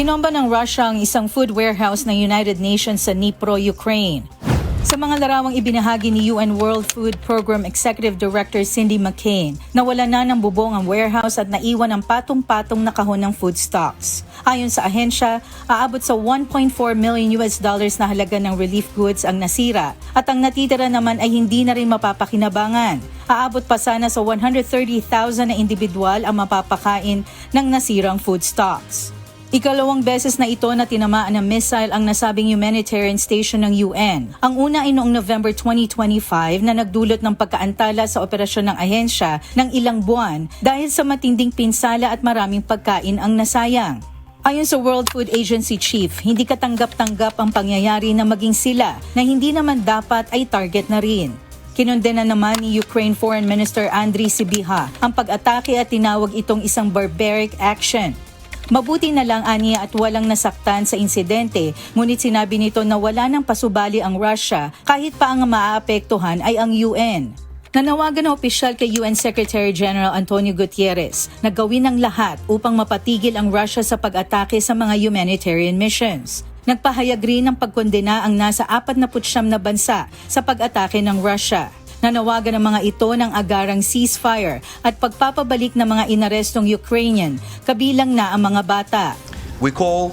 Binomba ng Russia ang isang food warehouse ng United Nations sa Dnipro, Ukraine. Sa mga larawang ibinahagi ni UN World Food Program Executive Director Cindy McCain, nawala na ng bubong ang warehouse at naiwan ang patong-patong na kahon ng food stocks. Ayon sa ahensya, aabot sa $1.4 million na halaga ng relief goods ang nasira at ang natitira naman ay hindi na rin mapapakinabangan. Aabot pa sana sa 130,000 na individual ang mapapakain ng nasirang food stocks. Ikalawang beses na ito na tinamaan ng missile ang nasabing humanitarian station ng UN. Ang una ay noong November 2025 na nagdulot ng pagkaantala sa operasyon ng ahensya ng ilang buwan dahil sa matinding pinsala at maraming pagkain ang nasayang. Ayon sa World Food Agency Chief, hindi katanggap-tanggap ang pangyayari na maging sila na hindi naman dapat ay target na rin. Kinondena naman ni Ukraine Foreign Minister Andriy Sybiha ang pag-atake at tinawag itong isang barbaric action. Mabuti na lang aniya at walang nasaktan sa insidente, ngunit sinabi nito na wala nang pasubali ang Russia kahit pa ang maaapektuhan ay ang UN. Nanawagan ng opisyal kay UN Secretary General Antonio Gutierrez na gawin ang lahat upang mapatigil ang Russia sa pag-atake sa mga humanitarian missions. Nagpahayag rin ng pagkondena ang nasa 49 na bansa sa pag-atake ng Russia. Nanawagan ng mga ito ng agarang ceasefire at pagpapabalik ng mga inarestong Ukrainian, kabilang na ang mga bata. We call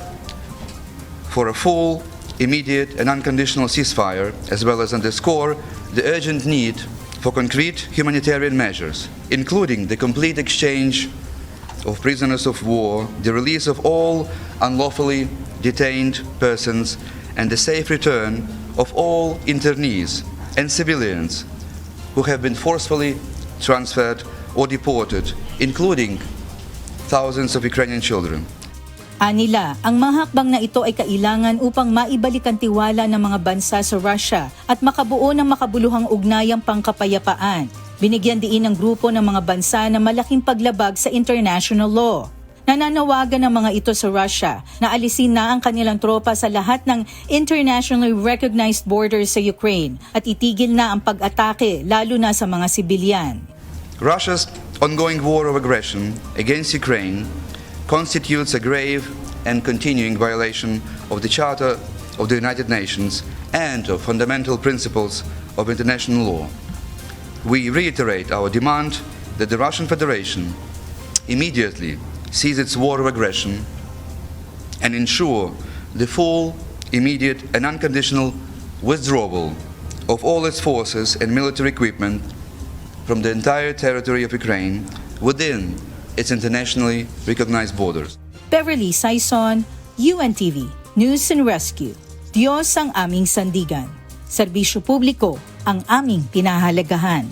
for a full, immediate and unconditional ceasefire, as well as underscore the urgent need for concrete humanitarian measures, including the complete exchange of prisoners of war, the release of all unlawfully detained persons, and the safe return of all internees and civilians who have been forcefully transferred or deported, including thousands of Ukrainian children. Anila, ang mga hakbang na ito ay kailangan upang maibalik ang tiwala ng mga bansa sa Russia at makabuo ng makabuluhang ugnayang pangkapayapaan. Binigyan diin ng grupo ng mga bansa na malaking paglabag sa international law. Nananawagan ng mga ito sa Russia na alisin na ang kanilang tropa sa lahat ng internationally recognized borders sa Ukraine at itigil na ang pag-atake lalo na sa mga sibilyan. Russia's ongoing war of aggression against Ukraine constitutes a grave and continuing violation of the Charter of the United Nations and of fundamental principles of international law. We reiterate our demand that the Russian Federation immediately cease its war of aggression and ensure the full, immediate and unconditional withdrawal of all its forces and military equipment from the entire territory of Ukraine within its internationally recognized borders. Beverly Saison, UNTV, News and Rescue. Diyos ang aming sandigan. Serbisyo publiko ang aming pinahalagahan.